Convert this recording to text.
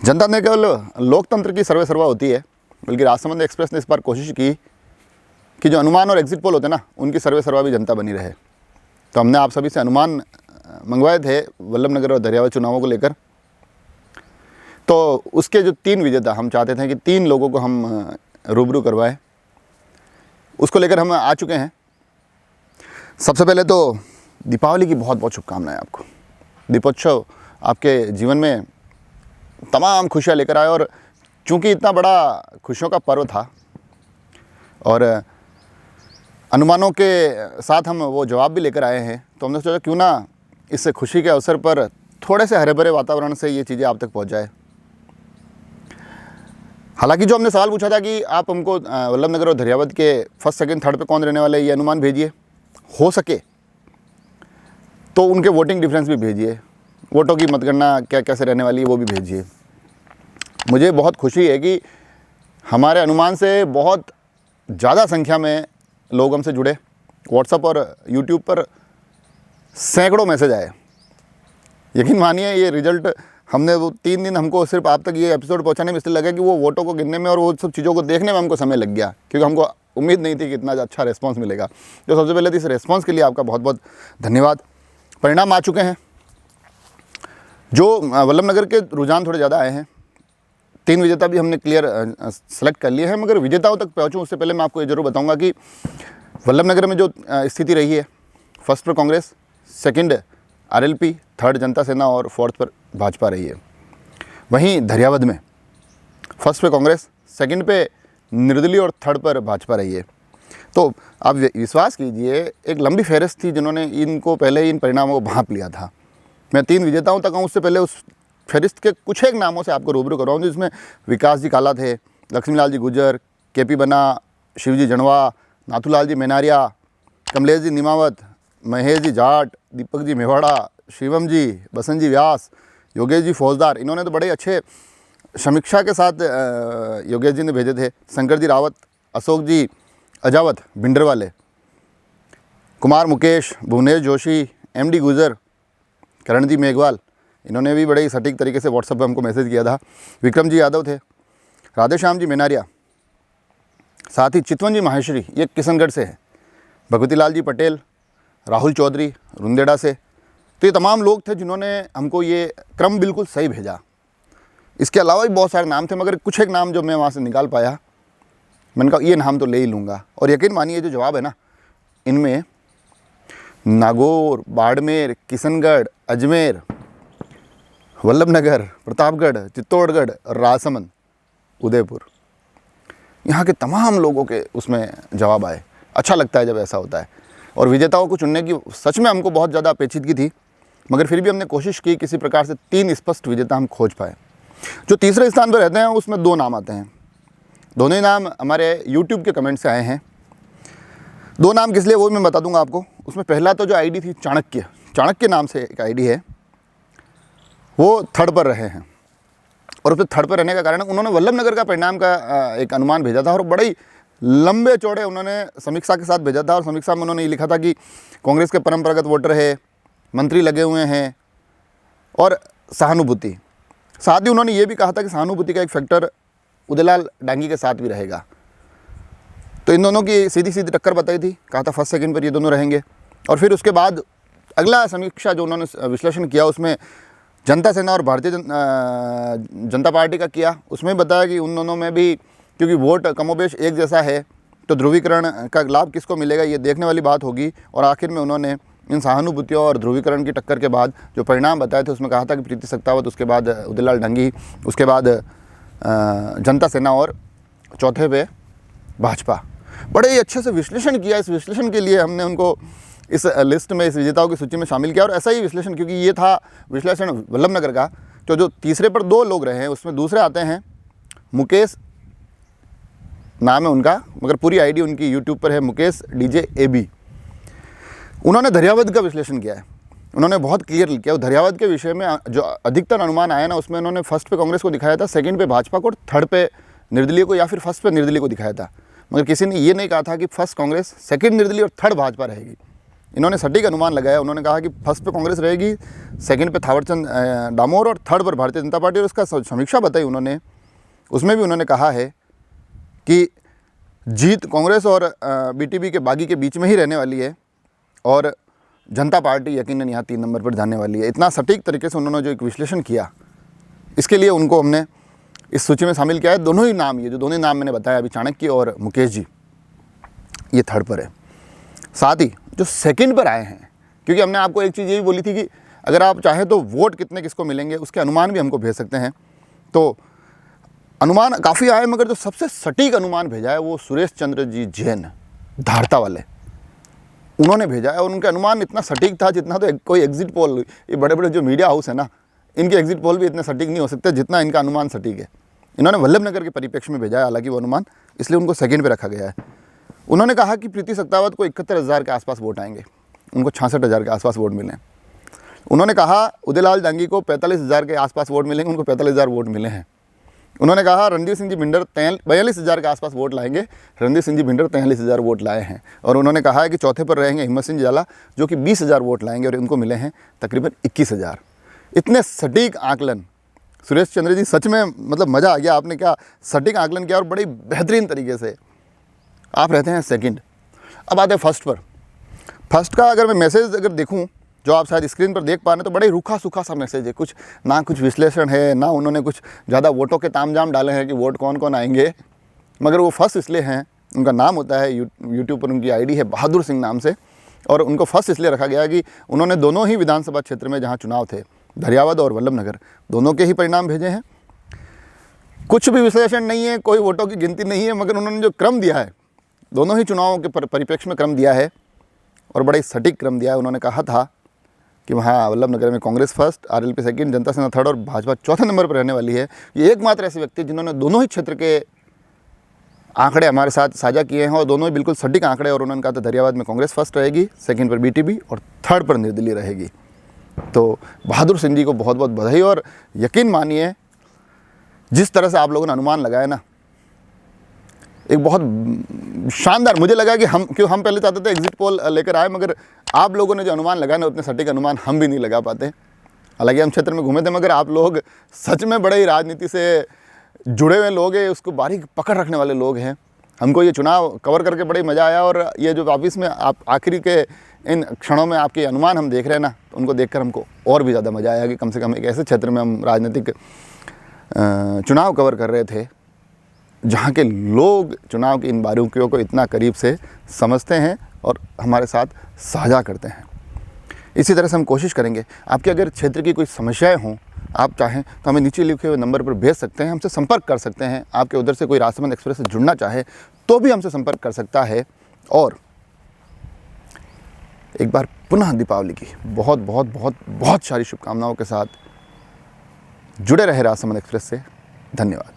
जनता ने केवल लोकतंत्र की सर्वे सर्वा होती है, बल्कि राजसमंद एक्सप्रेस ने इस बार कोशिश की कि जो अनुमान और एग्जिट पोल होते हैं ना, उनकी सर्वे सर्वा भी जनता बनी रहे। तो हमने आप सभी से अनुमान मंगवाए थे वल्लभनगर और दरियावद चुनावों को लेकर। तो उसके जो 3 विजेता, हम चाहते थे कि 3 लोगों को हम रूबरू करवाएं, उसको लेकर हम आ चुके हैं। सबसे पहले तो दीपावली की बहुत बहुत शुभकामनाएं आपको। दीपोत्सव आपके जीवन में तमाम खुशियाँ लेकर आए, और चूँकि इतना बड़ा खुशियों का पर्व था और अनुमानों के साथ हम वो जवाब भी लेकर आए हैं, तो हमने सोचा क्यों ना इस खुशी के अवसर पर थोड़े से हरे भरे वातावरण से ये चीज़ें आप तक पहुँच जाए। हालांकि जो हमने सवाल पूछा था कि आप हमको वल्लभनगर और दरियावद के फर्स्ट सेकंड थर्ड पे कौन रहने वाले, ये अनुमान भेजिए, हो सके तो उनके वोटिंग डिफरेंस भी भेजिए, वोटों की मतगणना क्या कैसे रहने वाली है वो भी भेजिए। मुझे बहुत खुशी है कि हमारे अनुमान से बहुत ज़्यादा संख्या में लोग हमसे जुड़े। व्हाट्सएप और यूट्यूब पर सैकड़ों मैसेज आए। यकीन मानिए ये रिजल्ट हमने वो 3 दिन हमको सिर्फ आप तक ये एपिसोड पहुंचाने में इसलिए लगा कि वो वोटों को गिनने में और वो सब चीज़ों को देखने में हमको समय लग गया, क्योंकि हमको उम्मीद नहीं थी कि इतना अच्छा रिस्पांस मिलेगा। तो सबसे पहले तो इस रिस्पांस के लिए आपका बहुत बहुत धन्यवाद। परिणाम आ चुके हैं। जो वल्लभनगर के रुझान थोड़े ज़्यादा आए हैं, 3 विजेता भी हमने क्लियर सेलेक्ट कर लिए हैं, मगर विजेताओं तक पहुँचूँ उससे पहले मैं आपको ये जरूर बताऊँगा कि वल्लभनगर में जो स्थिति रही है, फर्स्ट पर कांग्रेस, सेकंड आरएलपी, थर्ड जनता सेना और फोर्थ पर भाजपा रही है। वहीं दरियावद में फर्स्ट पे कांग्रेस, सेकंड पे निर्दलीय और थर्ड पर भाजपा रही है। तो आप विश्वास कीजिए, एक लंबी फहरिस्त थी जिन्होंने इनको पहले ही इन परिणामों को भांप लिया था। मैं 3 विजेताओं तक आऊँ उससे पहले उस फहरिस्त के कुछ एक नामों से आपको रूबरू कराऊँ, जिसमें विकास जी काला थे, लक्ष्मीलाल जी गुजर, केपी बना, शिवजी जड़वा, नाथूलाल जी मेनारिया, कमलेश जी निमावत, महेश जी जाट, दीपक जी मेवाड़ा, शिवम जी, बसंत जी व्यास, योगेश जी फौजदार। इन्होंने तो बड़े अच्छे समीक्षा के साथ योगेश जी ने भेजे थे। शंकर जी रावत, अशोक जी अजावत भिंडरवाले, कुमार मुकेश, भुवनेश जोशी, एमडी गुजर, करण जी मेघवाल, इन्होंने भी बड़े ही सटीक तरीके से व्हाट्सएप पे हमको मैसेज किया था। विक्रम जी यादव थे, राधेश्याम जी मेनारिया, साथ ही चितवन जी माहेश्वरी, ये किशनगढ़ से है, भगवती लाल जी पटेल, राहुल चौधरी रुंदेड़ा से। तो ये तमाम लोग थे जिन्होंने हमको ये क्रम बिल्कुल सही भेजा। इसके अलावा भी बहुत सारे नाम थे, मगर कुछ एक नाम जो मैं वहाँ से निकाल पाया, मैंने कहा ये नाम तो ले ही लूँगा। और यकीन मानिए जो जवाब है ना, इनमें नागौर, बाड़मेर, किशनगढ़, अजमेर, वल्लभनगर, प्रतापगढ़, चित्तौड़गढ़, राजसमंद, उदयपुर, यहाँ के तमाम लोगों के उसमें जवाब आए। अच्छा लगता है जब ऐसा होता है। और विजेताओं को चुनने की सच में हमको बहुत ज़्यादा अपेक्षित की थी, मगर फिर भी हमने कोशिश की किसी प्रकार से 3 स्पष्ट विजेता हम खोज पाए। जो तीसरे स्थान पर रहते हैं उसमें 2 नाम आते हैं। दोनों ही नाम हमारे यूट्यूब के कमेंट से आए हैं। 2 नाम किस लिए वो मैं बता दूंगा आपको। उसमें पहला तो जो आईडी थी चाणक्य नाम से एक आईडी है, वो थर्ड पर रहे हैं। और उस पर थर्ड पर रहने का कारण उन्होंने वल्लभनगर का परिणाम का एक अनुमान भेजा था, और बड़े ही लंबे चौड़े उन्होंने समीक्षा के साथ भेजा था। और समीक्षा में उन्होंने ये लिखा था कि कांग्रेस के परंपरागत वोटर है, मंत्री लगे हुए हैं और सहानुभूति। साथ ही उन्होंने ये भी कहा था कि सहानुभूति का एक फैक्टर उदयलाल डांगी के साथ भी रहेगा। तो इन दोनों की सीधी सीधी टक्कर बताई थी, कहा था फर्स्ट सेकंड पर ये दोनों रहेंगे। और फिर उसके बाद अगला समीक्षा जो उन्होंने विश्लेषण किया उसमें जनता सेना और भारतीय जनता पार्टी का किया। उसमें बताया कि उन दोनों में भी क्योंकि वोट कमोबेश एक जैसा है, तो ध्रुवीकरण का लाभ किसको मिलेगा ये देखने वाली बात होगी। और आखिर में उन्होंने इन सहानुभूतियों और ध्रुवीकरण की टक्कर के बाद जो परिणाम बताए थे उसमें कहा था कि प्रीति सख्तावत, उसके बाद उदयलाल डांगी, उसके बाद जनता सेना और चौथे पे भाजपा। बड़े ही अच्छे से विश्लेषण किया। इस विश्लेषण के लिए हमने उनको इस लिस्ट में, इस विजेताओं की सूची में शामिल किया। और ऐसा ही विश्लेषण, क्योंकि ये था विश्लेषण वल्लभनगर का, तो जो तीसरे पर 2 लोग रहे हैं उसमें दूसरे आते हैं मुकेश, नाम है उनका, मगर पूरी आईडी उनकी यूट्यूब पर है, मुकेश डीजे AB। उन्होंने दरियावद का विश्लेषण किया है। उन्होंने बहुत क्लियर किया। दरियावद के विषय में जो अधिकतर अनुमान आया ना, उसमें उन्होंने फर्स्ट पे कांग्रेस को दिखाया था, सेकंड पे भाजपा को और थर्ड पे निर्दलीय को, या फिर फर्स्ट पे निर्दलीय को दिखाया था। मगर किसी ने ये नहीं कहा था कि फर्स्ट कांग्रेस, सेकंड निर्दलीय और थर्ड भाजपा रहेगी। इन्होंने सटीक अनुमान लगाया। उन्होंने कहा कि फर्स्ट पे कांग्रेस रहेगी, सेकंड पे थावरचंद डामोर और थर्ड पर भारतीय जनता पार्टी। और उसका समीक्षा बताई उन्होंने, उसमें भी उन्होंने कहा है कि जीत कांग्रेस और बीटीबी के बागी के बीच में ही रहने वाली है और जनता पार्टी यकीनन यहाँ 3 नंबर पर जाने वाली है। इतना सटीक तरीके से उन्होंने जो एक विश्लेषण किया, इसके लिए उनको हमने इस सूची में शामिल किया है। दोनों ही नाम, ये जो दोनों नाम मैंने बताया अभी, चाणक्य और मुकेश जी, ये थर्ड पर है। साथ ही जो सेकंड पर आए हैं, क्योंकि हमने आपको एक चीज़ ये भी बोली थी कि अगर आप चाहें तो वोट कितने किसको मिलेंगे उसके अनुमान भी हमको भेज सकते हैं। तो अनुमान काफ़ी आए, मगर जो सबसे सटीक अनुमान भेजा है वो सुरेश चंद्र जी जैन, धारता वाले, उन्होंने भेजा है। और उनका अनुमान इतना सटीक था जितना तो कोई एग्जिट पोल, ये बड़े बड़े जो मीडिया हाउस है ना, इनके एग्जिट पोल भी इतने सटीक नहीं हो सकते जितना इनका अनुमान सटीक है। इन्होंने वल्लभनगर के परिप्रेक्ष्य में भेजा है हालांकि वो अनुमान, इसलिए उनको सेकंड पे रखा गया है। उन्होंने कहा कि प्रीति सत्तावत को 71,000 के आसपास वोट आएंगे, उनको 66,000 के आसपास वोट मिले। उन्होंने कहा उदयलाल डांगी को 45,000 के आसपास वोट मिलेंगे, उनको 45,000 वोट मिले हैं। उन्होंने कहा रणधीर सिंह जी भिंडर 42,000 के आसपास वोट लाएंगे, रणधीर सिंह जी भिंडर 43,000 वोट लाए हैं। और उन्होंने कहा है कि चौथे पर रहेंगे हिम्मत सिंह जाला, जो कि 20,000 वोट लाएंगे और उनको मिले हैं तकरीबन 21,000। इतने सटीक आकलन सुरेश चंद्र जी, सच में मतलब मज़ा आ गया। आपने क्या सटीक आकलन किया और बड़ी बेहतरीन तरीके से। आप रहते हैं सेकंड। अब आते हैं फर्स्ट पर। फर्स्ट का अगर मैं मैसेज अगर देखूं, जो आप शायद स्क्रीन पर देख पा रहे हैं, तो बड़े रूखा सूखा सा मैसेज है। कुछ ना कुछ विश्लेषण है, ना उन्होंने कुछ ज़्यादा वोटों के तामझाम डाले हैं कि वोट कौन कौन आएंगे। मगर वो फर्स्ट इसलिए हैं, उनका नाम होता है यूट्यूब पर उनकी आईडी है बहादुर सिंह नाम से, और उनको फर्स्ट इसलिए रखा गया कि उन्होंने दोनों ही विधानसभा क्षेत्र में जहाँ चुनाव थे, धरियावद और वल्लभनगर, दोनों के ही परिणाम भेजे हैं। कुछ भी विश्लेषण नहीं है, कोई वोटों की गिनती नहीं है, मगर उन्होंने जो क्रम दिया है, दोनों ही चुनावों के परिप्रेक्ष्य में क्रम दिया है और बड़ा ही सटीक क्रम दिया है। उन्होंने कहा था कि वहाँ वल्लभनगर में कांग्रेस फर्स्ट, आरएलपी सेकंड, जनता सेना थर्ड और भाजपा चौथे नंबर पर रहने वाली है। ये एकमात्र ऐसे व्यक्ति जिन्होंने दोनों ही क्षेत्र के आंकड़े हमारे साथ साझा किए हैं और दोनों ही बिल्कुल सटीक आंकड़े। और उन्होंने कहा था धरियावद में कांग्रेस फर्स्ट रहेगी, सेकंड पर बीटीबी और थर्ड पर निर्दलीय रहेगी। तो बहादुर सिंह जी को बहुत बहुत बधाई। और यकीन मानिए, जिस तरह से आप लोगों ने अनुमान लगाया ना, एक बहुत शानदार, मुझे लगा कि हम पहले चाहते थे एग्जिट पोल लेकर आए, मगर आप लोगों ने जो अनुमान लगाया ना, उतने सटीक अनुमान हम भी नहीं लगा पाते। हालांकि हम क्षेत्र में घूमे थे, मगर आप लोग सच में बड़े ही राजनीति से जुड़े हुए लोग हैं, उसको बारीक पकड़ रखने वाले लोग हैं। हमको ये चुनाव कवर करके बड़ा ही मज़ा आया। और ये जो ऑफिस में आप आखिरी के इन क्षणों में आपके अनुमान हम देख रहे हैं ना, उनको देखकर हमको और भी ज़्यादा मज़ा आया कि कम से कम एक ऐसे क्षेत्र में हम राजनीतिक चुनाव कवर कर रहे थे जहाँ के लोग चुनाव की इन बारीकियों को इतना करीब से समझते हैं और हमारे साथ साझा करते हैं। इसी तरह से हम कोशिश करेंगे। आपके अगर क्षेत्र की कोई समस्याएं हों, आप चाहें तो हमें नीचे लिखे हुए नंबर पर भेज सकते हैं, हमसे संपर्क कर सकते हैं। आपके उधर से कोई राजसमंद एक्सप्रेस से जुड़ना चाहे तो भी हमसे संपर्क कर सकता है। और एक बार पुनः दीपावली की बहुत बहुत बहुत बहुत सारी शुभकामनाओं के साथ जुड़े रहे राजसमंद एक्सप्रेस से। धन्यवाद।